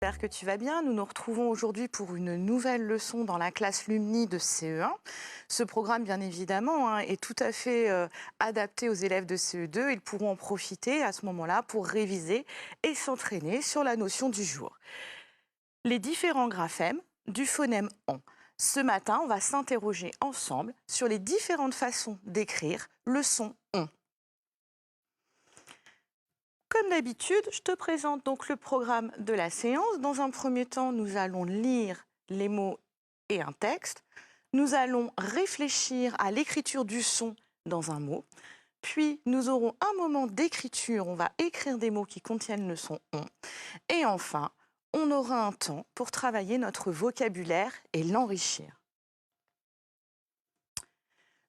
J'espère que tu vas bien. Nous nous retrouvons aujourd'hui pour une nouvelle leçon dans la classe Lumni de CE1. Ce programme, bien évidemment, est tout à fait adapté aux élèves de CE2. Ils pourront en profiter à ce moment-là pour réviser et s'entraîner sur la notion du jour. Les différents graphèmes du phonème ON. Ce matin, on va s'interroger ensemble sur les différentes façons d'écrire le son ON. Comme d'habitude, je te présente donc le programme de la séance. Dans un premier temps, nous allons lire les mots et un texte. Nous allons réfléchir à l'écriture du son dans un mot. Puis, nous aurons un moment d'écriture. On va écrire des mots qui contiennent le son « on ». Et enfin, on aura un temps pour travailler notre vocabulaire et l'enrichir.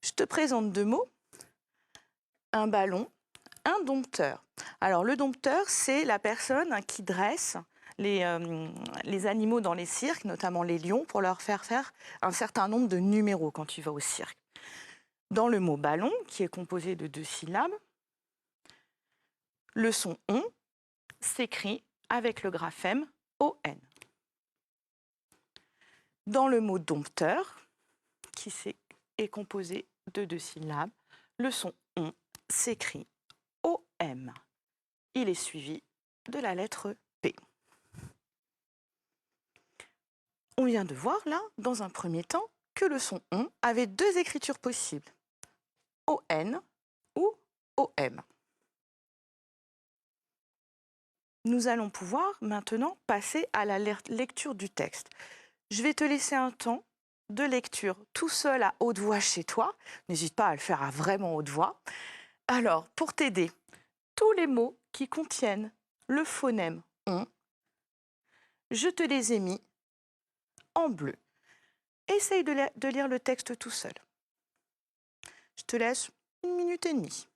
Je te présente deux mots. Un ballon, un dompteur. Alors, le dompteur, c'est la personne qui dresse les animaux dans les cirques, notamment les lions, pour leur faire faire un certain nombre de numéros quand tu vas au cirque. Dans le mot ballon, qui est composé de 2 syllabes, le son « on » s'écrit avec le graphème ON. Dans le mot dompteur, qui est composé de 2 syllabes, le son « on » s'écrit OM. Il est suivi de la lettre P. On vient de voir là, dans un premier temps, que le son « on » avait 2 écritures possibles, ON ou OM. Nous allons pouvoir maintenant passer à la lecture du texte. Je vais te laisser un temps de lecture tout seul à haute voix chez toi. N'hésite pas à le faire à vraiment haute voix. Alors, pour t'aider, tous les mots qui contiennent le phonème « on », je te les ai mis en bleu. Essaye de lire le texte tout seul. Je te laisse 1 minute et demie.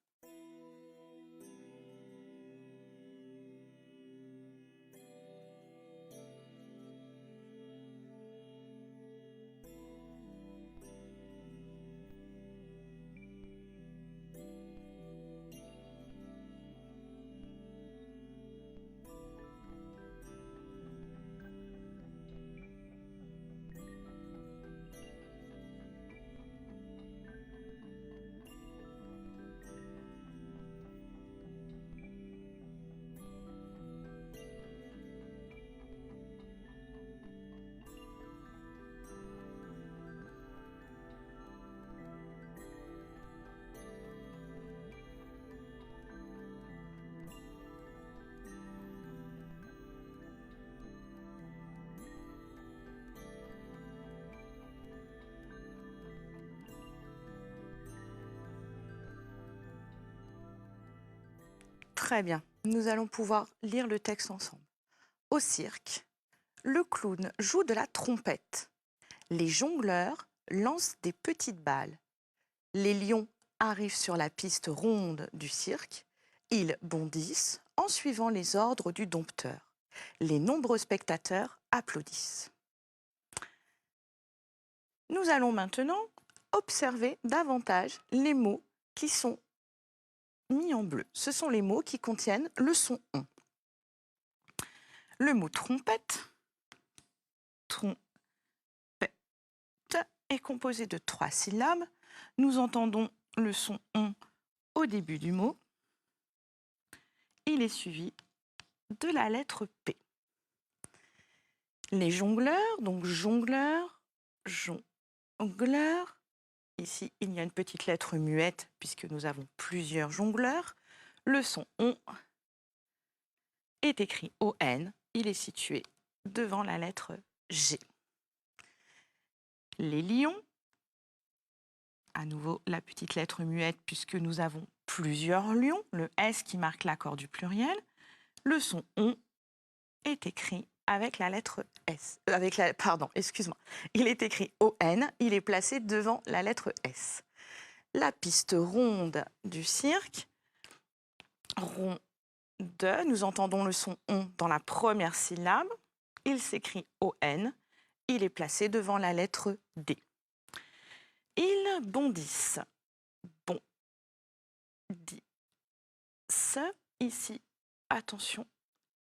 Très bien, nous allons pouvoir lire le texte ensemble. Au cirque, le clown joue de la trompette. Les jongleurs lancent des petites balles. Les lions arrivent sur la piste ronde du cirque. Ils bondissent en suivant les ordres du dompteur. Les nombreux spectateurs applaudissent. Nous allons maintenant observer davantage les mots qui sont mis en bleu. Ce sont les mots qui contiennent le son « on ». Le mot trompette, est composé de 3 syllabes. Nous entendons le son « on » au début du mot. Il est suivi de la lettre P. Les jongleurs, donc jongleur, jongleur. Ici, il y a une petite lettre muette puisque nous avons plusieurs jongleurs. Le son « on » est écrit ON. Il est situé devant la lettre G. Les lions, à nouveau la petite lettre muette puisque nous avons plusieurs lions, le S qui marque l'accord du pluriel. Le son « on » est écrit avec la lettre S. Il est écrit ON, il est placé devant la lettre S. La piste ronde du cirque, ronde, nous entendons le son « on » dans la première syllabe. Il s'écrit ON, il est placé devant la lettre D. Ils bondissent. Bondissent. Ici, attention,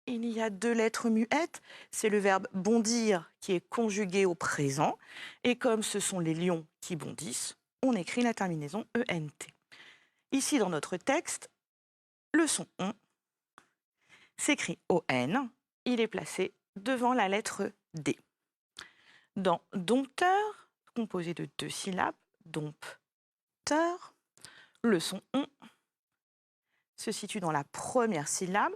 il y a deux lettres muettes. C'est le verbe bondir qui est conjugué au présent. Et comme ce sont les lions qui bondissent, on écrit la terminaison ENT. Ici, dans notre texte, le son on s'écrit ON. Il est placé devant la lettre D. Dans dompteur, composé de deux syllabes, dompteur, le son on se situe dans la première syllabe.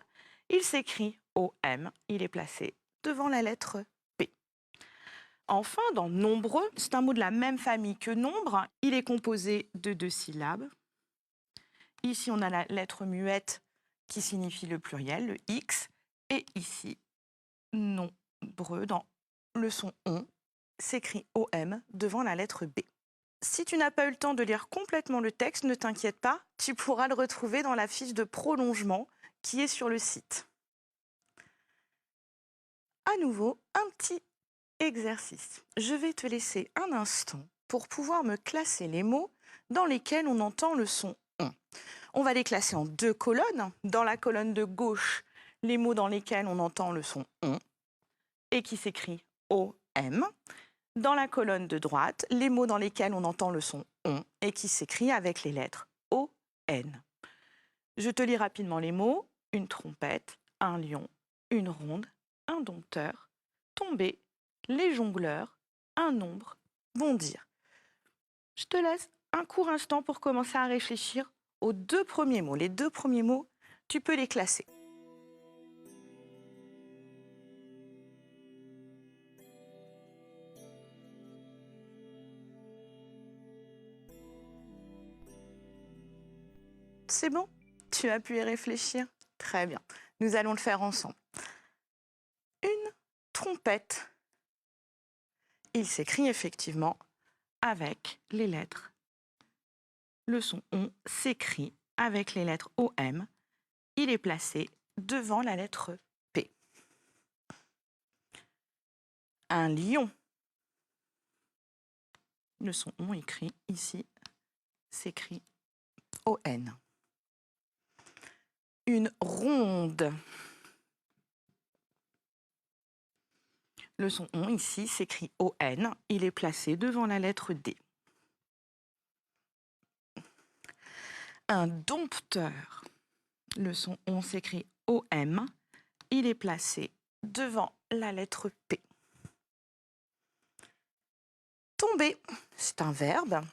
Il s'écrit OM. Il est placé devant la lettre P. Enfin, dans nombreux, c'est un mot de la même famille que nombre. Il est composé de deux syllabes. Ici, on a la lettre muette qui signifie le pluriel, le X. Et ici, nombreux, dans le son on, s'écrit OM devant la lettre B. Si tu n'as pas eu le temps de lire complètement le texte, ne t'inquiète pas, tu pourras le retrouver dans la fiche de prolongement qui est sur le site. À nouveau, un petit exercice. Je vais te laisser un instant pour pouvoir me classer les mots dans lesquels on entend le son on. On va les classer en deux colonnes. Dans la colonne de gauche, les mots dans lesquels on entend le son on et qui s'écrit OM. Dans la colonne de droite, les mots dans lesquels on entend le son on et qui s'écrit avec les lettres ON. Je te lis rapidement les mots. Une trompette, un lion, une ronde, un dompteur, tomber, les jongleurs, un nombre, bondir. Je te laisse un court instant pour commencer à réfléchir aux deux premiers mots. Les deux premiers mots, tu peux les classer. C'est bon? Tu as pu y réfléchir? Très bien. Nous allons le faire ensemble. Une trompette. Il s'écrit effectivement avec les lettres. Le son on s'écrit avec les lettres OM. Il est placé devant la lettre P. Un lion. Le son on écrit ici s'écrit ON. Une ronde. Le son on ici s'écrit ON. Il est placé devant la lettre D. Un dompteur. Le son on s'écrit OM. Il est placé devant la lettre P. Tomber, c'est un verbe.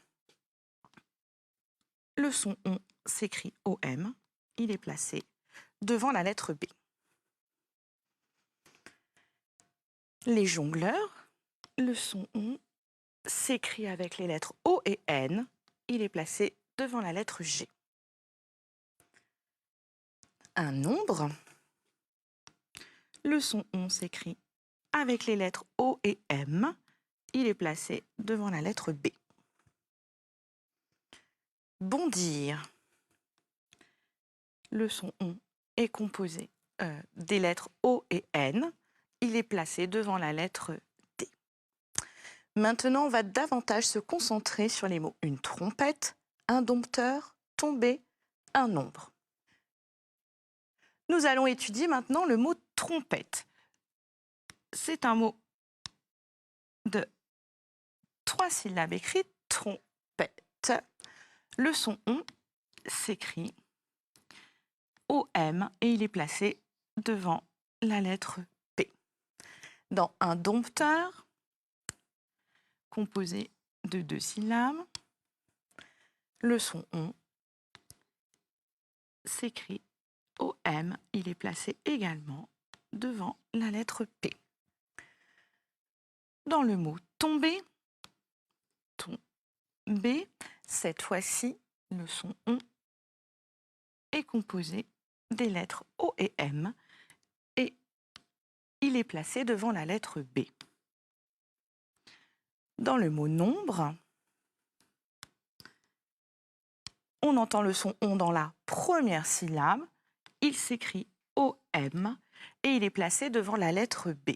Le son on s'écrit OM. Il est placé devant la lettre B. Les jongleurs, le son on s'écrit avec les lettres O et N. Il est placé devant la lettre G. Un nombre, le son on s'écrit avec les lettres O et M. Il est placé devant la lettre B. Bondir. Le son on est composé des lettres O et N. Il est placé devant la lettre D. Maintenant, on va davantage se concentrer sur les mots une trompette, un dompteur, tomber, un nombre. Nous allons étudier maintenant le mot trompette. C'est un mot de 3 syllabes écrites, trompette. Le son on s'écrit OM et il est placé devant la lettre P. Dans un dompteur, composé de 2 syllabes, le son on s'écrit OM, il est placé également devant la lettre P. Dans le mot tomber, tomber, cette fois-ci, le son on est composé des lettres O et M et il est placé devant la lettre B. Dans le mot nombre, on entend le son on dans la première syllabe. Il s'écrit OM et il est placé devant la lettre B.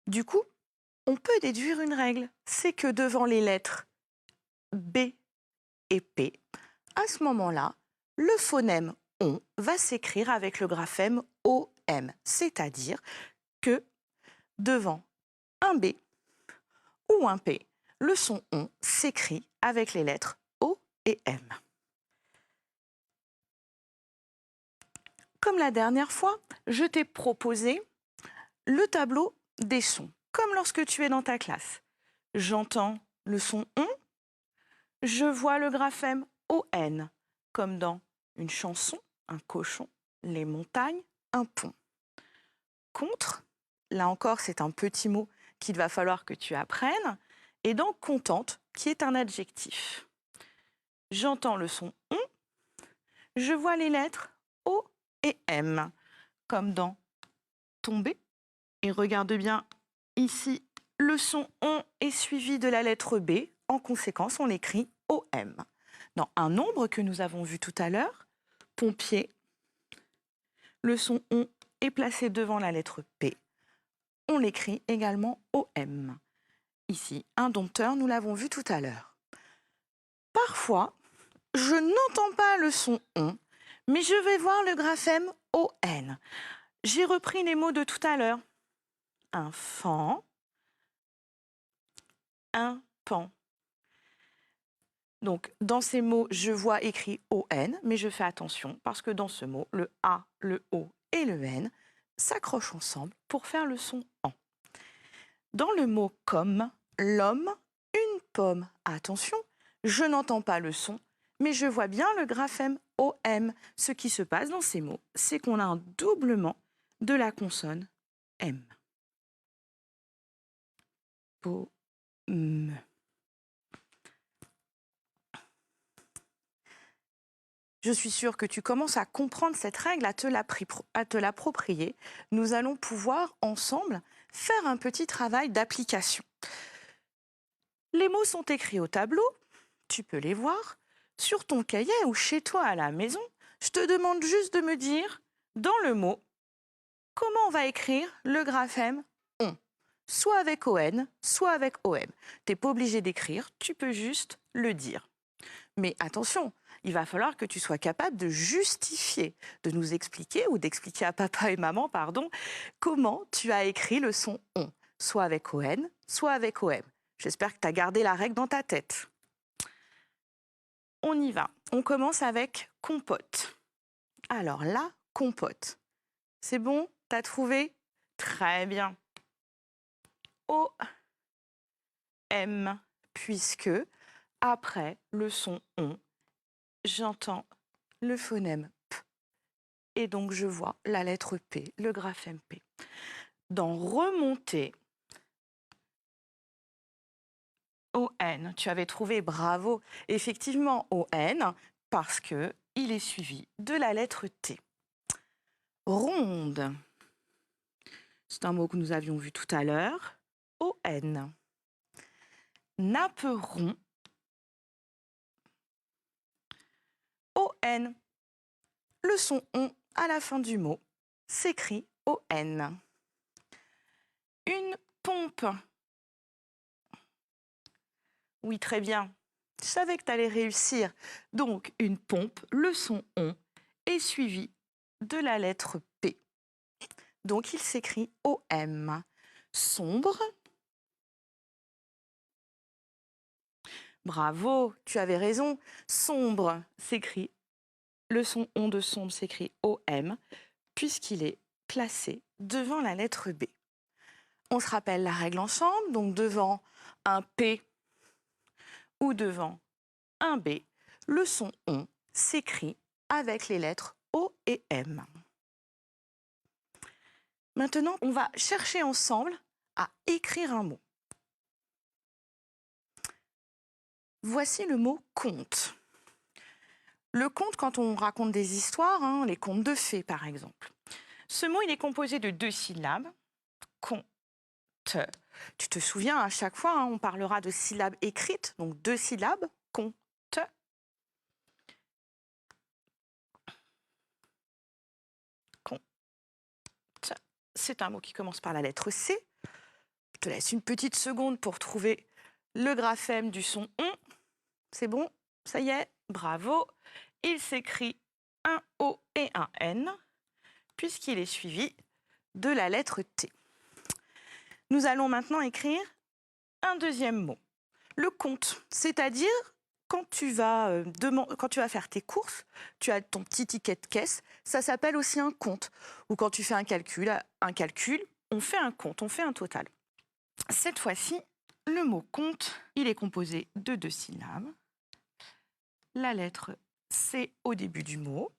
Du coup, on peut déduire une règle. C'est que devant les lettres B et P, à ce moment-là, le phonème on va s'écrire avec le graphème OM, c'est-à-dire que devant un B ou un P, le son on s'écrit avec les lettres O et M. Comme la dernière fois, je t'ai proposé le tableau des sons, comme lorsque tu es dans ta classe. J'entends le son on, je vois le graphème ON, comme dans une chanson, un cochon, les montagnes, un pont. Contre, là encore, c'est un petit mot qu'il va falloir que tu apprennes, et dans contente, qui est un adjectif. J'entends le son on, je vois les lettres O et M, comme dans tomber. Et regarde bien ici, le son on est suivi de la lettre B. En conséquence, on l'écrit OM. Dans un nombre que nous avons vu tout à l'heure, pompier, le son on est placé devant la lettre P. On l'écrit également OM. Ici, un dompteur, nous l'avons vu tout à l'heure. Parfois, je n'entends pas le son on, mais je vais voir le graphème ON. J'ai repris les mots de tout à l'heure. Un fan, un pan. Donc, dans ces mots, je vois écrit ON, mais je fais attention parce que dans ce mot, le A, le O et le N s'accrochent ensemble pour faire le son en. Dans le mot comme, l'homme, une pomme. Attention, je n'entends pas le son, mais je vois bien le graphème OM. Ce qui se passe dans ces mots, c'est qu'on a un doublement de la consonne M. Pomme. Je suis sûre que tu commences à comprendre cette règle, à te l'approprier. Nous allons pouvoir ensemble faire un petit travail d'application. Les mots sont écrits au tableau, tu peux les voir. Sur ton cahier ou chez toi à la maison, je te demande juste de me dire, dans le mot, comment on va écrire le graphème ON, soit avec ON, soit avec OM. Tu n'es pas obligé d'écrire, tu peux juste le dire. Mais attention, il va falloir que tu sois capable de justifier, de nous expliquer ou d'expliquer à papa et maman, pardon, comment tu as écrit le son ON, soit avec ON, soit avec OM. J'espère que tu as gardé la règle dans ta tête. On y va. On commence avec compote. Alors là, compote. C'est bon? T'as trouvé? Très bien. O, M, puisque après le son ON, j'entends le phonème P. Et donc, je vois la lettre P, le graphème P. Dans remonter, ON, tu avais trouvé, bravo. Effectivement, ON, parce qu'il est suivi de la lettre T. Ronde, c'est un mot que nous avions vu tout à l'heure. ON. Napperon, ON. Le son ON à la fin du mot s'écrit ON. Une pompe. Oui, très bien. Je savais que tu allais réussir. Donc, une pompe, le son ON est suivi de la lettre P. Donc, il s'écrit OM. Sombre. Bravo, tu avais raison. Sombre s'écrit, le son ON de sombre s'écrit OM, puisqu'il est placé devant la lettre B. On se rappelle la règle ensemble, donc devant un P ou devant un B, le son ON s'écrit avec les lettres O et M. Maintenant, on va chercher ensemble à écrire un mot. Voici le mot conte. Le conte, quand on raconte des histoires, les contes de fées par exemple. Ce mot, il est composé de 2 syllabes. Conte. Tu te souviens, à chaque fois, on parlera de syllabes écrites, donc 2 syllabes. Conte. Conte. C'est un mot qui commence par la lettre C. Je te laisse une petite seconde pour trouver le graphème du son ON. C'est bon? Ça y est? Bravo! Il s'écrit 1, O et un N, puisqu'il est suivi de la lettre T. Nous allons maintenant écrire un deuxième mot, le compte, c'est-à-dire quand tu vas faire tes courses, tu as ton petit ticket de caisse, ça s'appelle aussi un compte. Ou quand tu fais un calcul, on fait un compte, on fait un total. Cette fois-ci, le mot compte, il est composé de 2 syllabes. La lettre C au début du mot,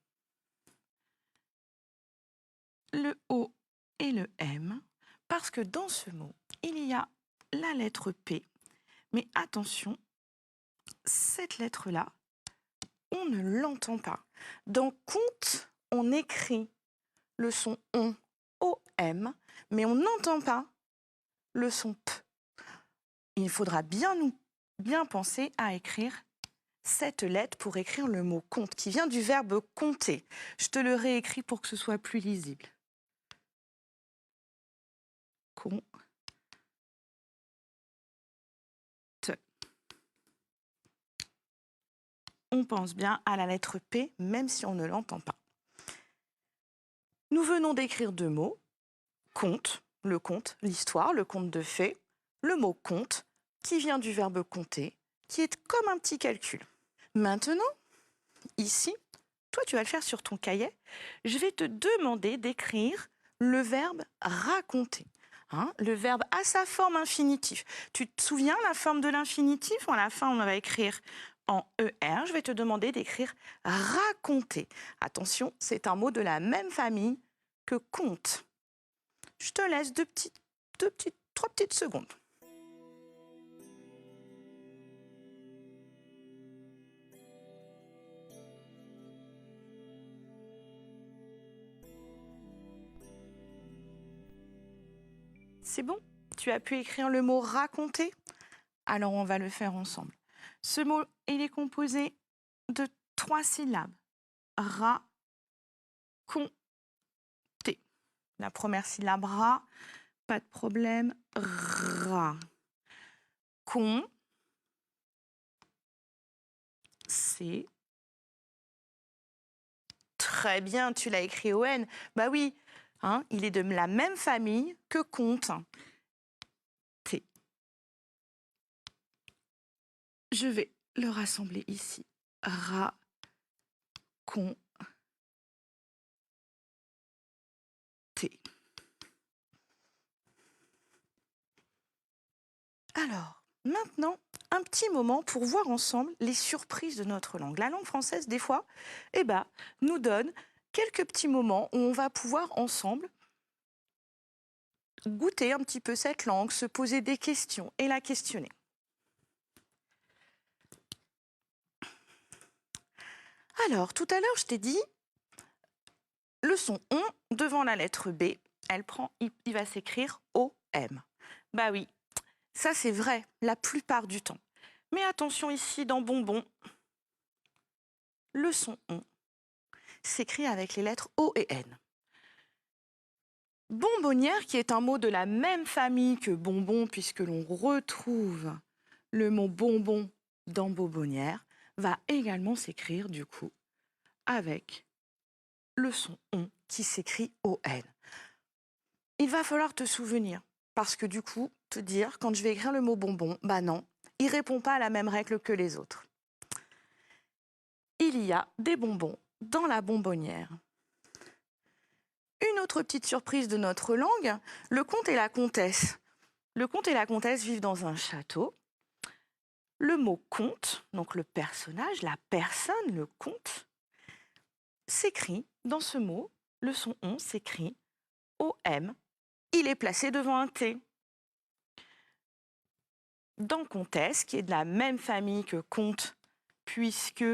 le O et le M, parce que dans ce mot, il y a la lettre P. Mais attention, cette lettre-là, on ne l'entend pas. Dans compte, on écrit le son ON, OM, mais on n'entend pas le son P. Il faudra bien penser à écrire cette lettre pour écrire le mot compte, qui vient du verbe compter. Je te le réécris pour que ce soit plus lisible. Compte. On pense bien à la lettre P, même si on ne l'entend pas. Nous venons d'écrire 2 mots. Conte, le conte, l'histoire, le conte de fées. Le mot compte, qui vient du verbe compter, qui est comme un petit calcul. Maintenant, ici, toi tu vas le faire sur ton cahier, je vais te demander d'écrire le verbe raconter. Le verbe à sa forme infinitive. Tu te souviens la forme de l'infinitif? À la fin, on va écrire en ER. Je vais te demander d'écrire raconter. Attention, c'est un mot de la même famille que compte. Je te laisse 3 petites secondes. C'est bon? Tu as pu écrire le mot raconter? Alors on va le faire ensemble. Ce mot, il est composé de 3 syllabes. Ra, con, té. La première syllabe ra, pas de problème. Ra. Con, c'est. Très bien, tu l'as écrit au N. Bah oui, il est de la même famille que compte. T. Je vais le rassembler ici. Ra, con, té. Alors, maintenant, un petit moment pour voir ensemble les surprises de notre langue. La langue française, des fois, nous donne quelques petits moments où on va pouvoir ensemble goûter un petit peu cette langue, se poser des questions et la questionner. Alors, tout à l'heure, je t'ai dit, le son ON devant la lettre B, il va s'écrire OM. Bah oui, ça c'est vrai la plupart du temps. Mais attention ici, dans bonbon, le son ON s'écrit avec les lettres O et N. Bonbonnière, qui est un mot de la même famille que bonbon, puisque l'on retrouve le mot bonbon dans bonbonnière, va également s'écrire du coup avec le son ON qui s'écrit ON. Il va falloir te souvenir, parce que du coup, te dire, quand je vais écrire le mot bonbon, bah non, il ne répond pas à la même règle que les autres. Il y a des bonbons dans la bonbonnière. Une autre petite surprise de notre langue, le comte et la comtesse. Le comte et la comtesse vivent dans un château. Le mot comte, donc le personnage, la personne, le comte, s'écrit dans ce mot, le son on s'écrit OM. Il est placé devant un T. Dans comtesse, qui est de la même famille que comte, puisque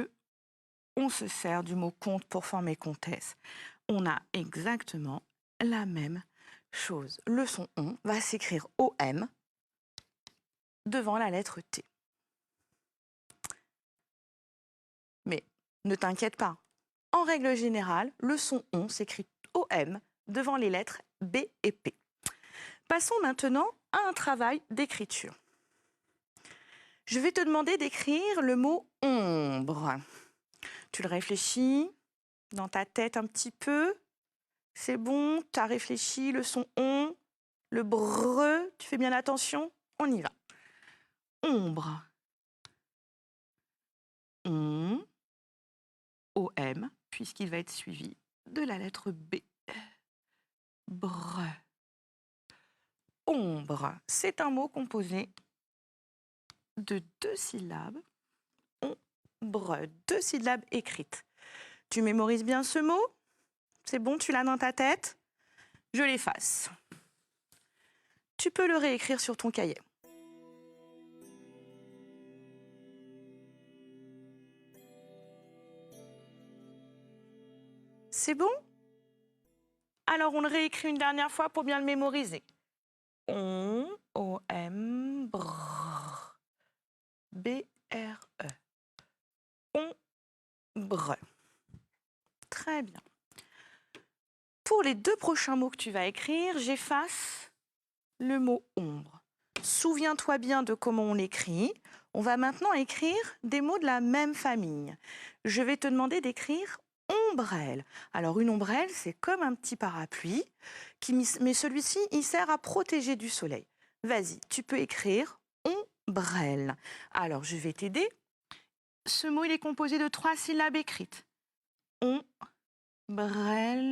on se sert du mot comte pour former comtesse, on a exactement la même chose. Le son on va s'écrire OM devant la lettre T. Mais ne t'inquiète pas, en règle générale, le son on s'écrit OM devant les lettres B et P. Passons maintenant à un travail d'écriture. Je vais te demander d'écrire le mot ombre. Tu le réfléchis, dans ta tête un petit peu. C'est bon, tu as réfléchi, le son on, le bre, tu fais bien attention, on y va. Ombre. On, O-M, puisqu'il va être suivi de la lettre B. Bre. Ombre, c'est un mot composé de 2 syllabes. Ombre, 2 syllabes écrites. Tu mémorises bien ce mot? C'est bon, tu l'as dans ta tête? Je l'efface. Tu peux le réécrire sur ton cahier. C'est bon? Alors, on le réécrit une dernière fois pour bien le mémoriser. On, O-M, brrr, B-R-E. Ombre. Très bien. Pour les 2 prochains mots que tu vas écrire, j'efface le mot ombre. Souviens-toi bien de comment on l'écrit. On va maintenant écrire des mots de la même famille. Je vais te demander d'écrire ombrelle. Alors une ombrelle, c'est comme un petit parapluie, mais celui-ci, il sert à protéger du soleil. Vas-y, tu peux écrire ombrelle. Alors je vais t'aider. Ce mot, il est composé de 3 syllabes écrites. Ombrelle.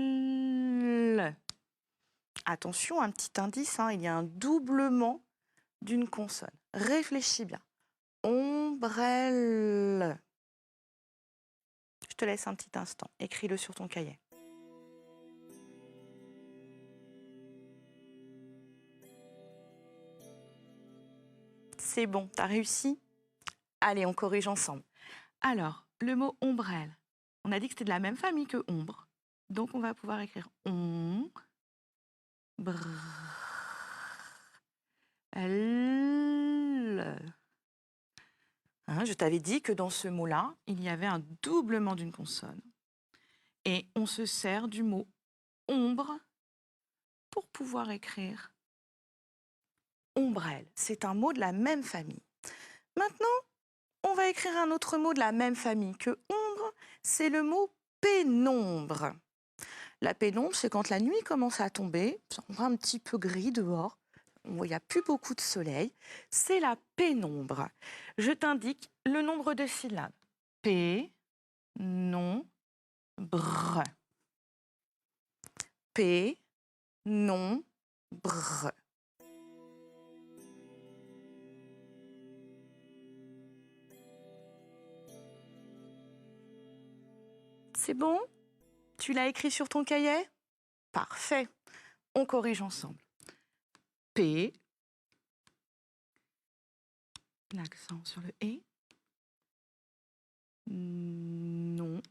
Attention, un petit indice, il y a un doublement d'une consonne. Réfléchis bien. Ombrelle. Je te laisse un petit instant. Écris-le sur ton cahier. C'est bon, t'as réussi? Allez, on corrige ensemble. Alors, le mot ombrelle. On a dit que c'était de la même famille que ombre. Donc, on va pouvoir écrire on, brrr, elle. Je t'avais dit que dans ce mot-là, il y avait un doublement d'une consonne. Et on se sert du mot ombre pour pouvoir écrire ombrelle. C'est un mot de la même famille. Maintenant, on va écrire un autre mot de la même famille que ombre, c'est le mot pénombre. La pénombre, c'est quand la nuit commence à tomber, on voit un petit peu gris dehors, il n'y a plus beaucoup de soleil, c'est la pénombre. Je t'indique le nombre de syllabes. P, non, br. P, non, br. C'est bon? Tu l'as écrit sur ton cahier? Parfait. On corrige ensemble. P, l'accent sur le E. Non.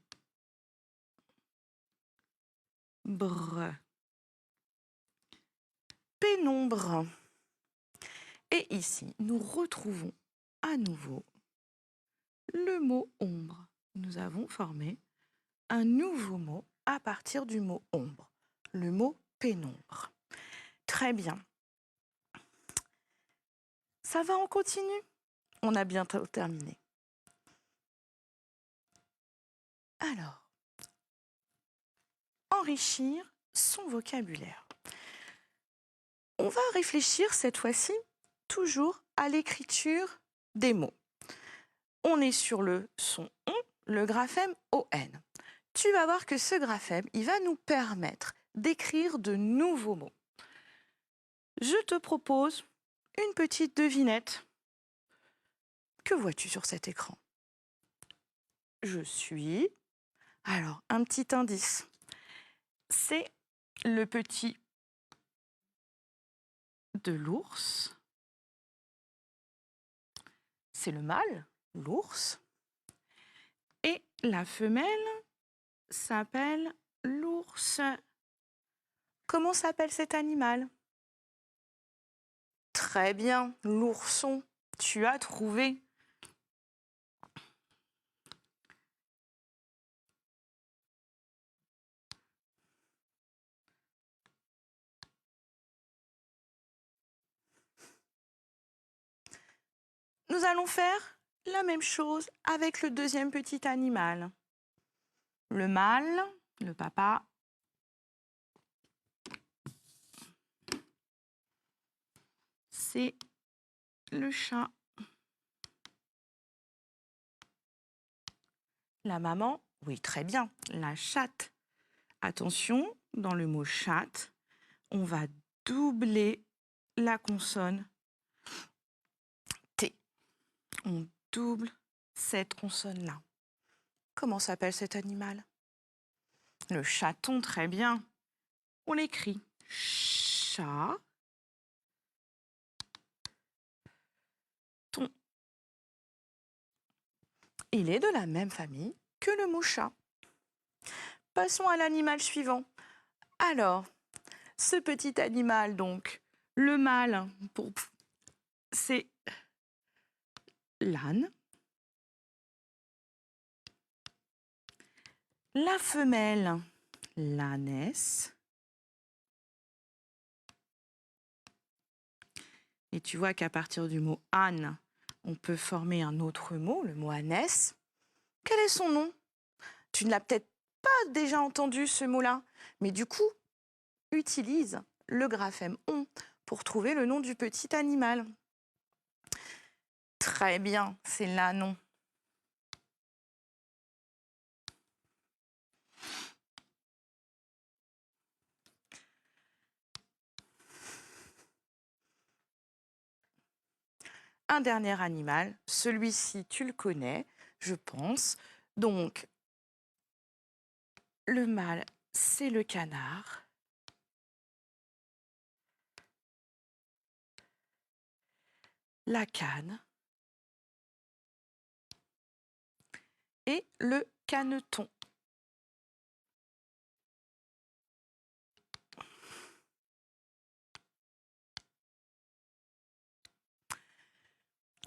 Br. Pénombre. Et ici, nous retrouvons à nouveau le mot ombre. Nous avons formé un nouveau mot à partir du mot ombre, le mot pénombre. Très bien. Ça va, on continue? On a bientôt terminé. Alors, enrichir son vocabulaire. On va réfléchir cette fois-ci toujours à l'écriture des mots. On est sur le son on, le graphème ON. Tu vas voir que ce graphème, il va nous permettre d'écrire de nouveaux mots. Je te propose une petite devinette. Que vois-tu sur cet écran? Je suis... Alors, un petit indice. C'est le petit de l'ours. C'est le mâle, l'ours. Et la femelle s'appelle l'ours. Comment s'appelle cet animal? Très bien, l'ourson. Tu as trouvé. Nous allons faire la même chose avec le deuxième petit animal. Le mâle, le papa. C'est le chat. La maman, oui, très bien, la chatte. Attention, dans le mot chatte, on va doubler la consonne T. On double cette consonne-là. Comment s'appelle cet animal? Le chaton, très bien. On l'écrit chat. Ton. Il est de la même famille que le mot chat. Passons à l'animal suivant. Alors, ce petit animal, donc, le mâle, c'est l'âne. La femelle, l'ânesse. Et tu vois qu'à partir du mot âne, on peut former un autre mot, le mot ânesse. Quel est son nom? Tu ne l'as peut-être pas déjà entendu, ce mot-là, mais du coup, utilise le graphème on pour trouver le nom du petit animal. Très bien, c'est l'ânon. Un dernier animal, celui-ci tu le connais, je pense. Donc, le mâle, c'est le canard. La cane et le caneton.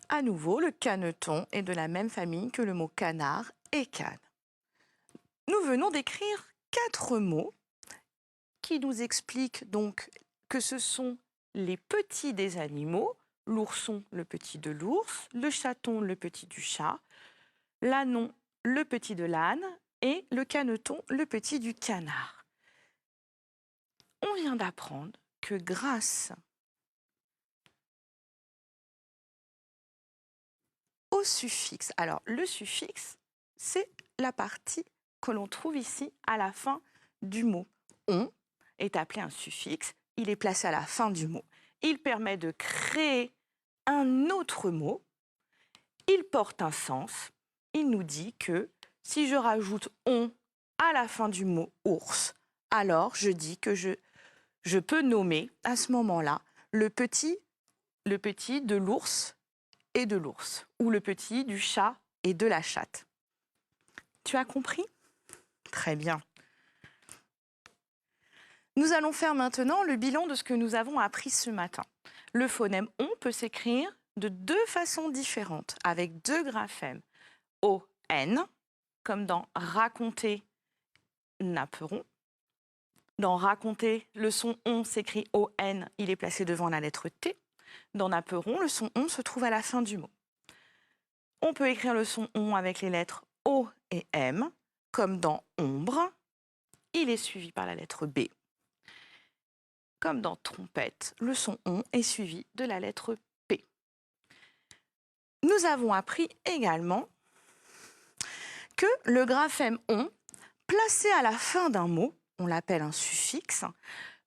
À nouveau, le caneton est de la même famille que le mot canard et cane. Nous venons d'écrire 4 mots qui nous expliquent donc que ce sont les petits des animaux, l'ourson, le petit de l'ours, le chaton, le petit du chat, l'ânon, le petit de l'âne et le caneton, le petit du canard. On vient d'apprendre que grâce au suffixe, alors le suffixe, c'est la partie que l'on trouve ici à la fin du mot. On est appelé un suffixe, il est placé à la fin du mot. Il permet de créer un autre mot, il porte un sens, il nous dit que si je rajoute on à la fin du mot ours, alors je dis que je peux nommer à ce moment-là le petit de l'ours et de l'ours, ou le petit du chat et de la chatte. Tu as compris? Très bien. Nous allons faire maintenant le bilan de ce que nous avons appris ce matin. Le phonème on peut s'écrire de 2 façons différentes, avec 2 graphèmes. O-N, comme dans raconter, napperon. Dans raconter, le son on s'écrit O-N, il est placé devant la lettre T. Dans napperon, le son on se trouve à la fin du mot. On peut écrire le son on avec les lettres O et M, comme dans ombre, il est suivi par la lettre B. Comme dans trompette, le son on est suivi de la lettre P. Nous avons appris également que le graphème on, placé à la fin d'un mot, on l'appelle un suffixe,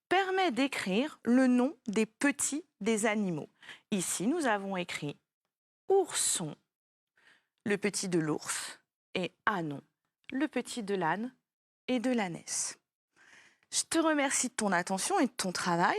permet d'écrire le nom des petits des animaux. Ici, nous avons écrit ourson, le petit de l'ours, et ânon, le petit de l'âne et de l'ânesse. Je te remercie de ton attention et de ton travail.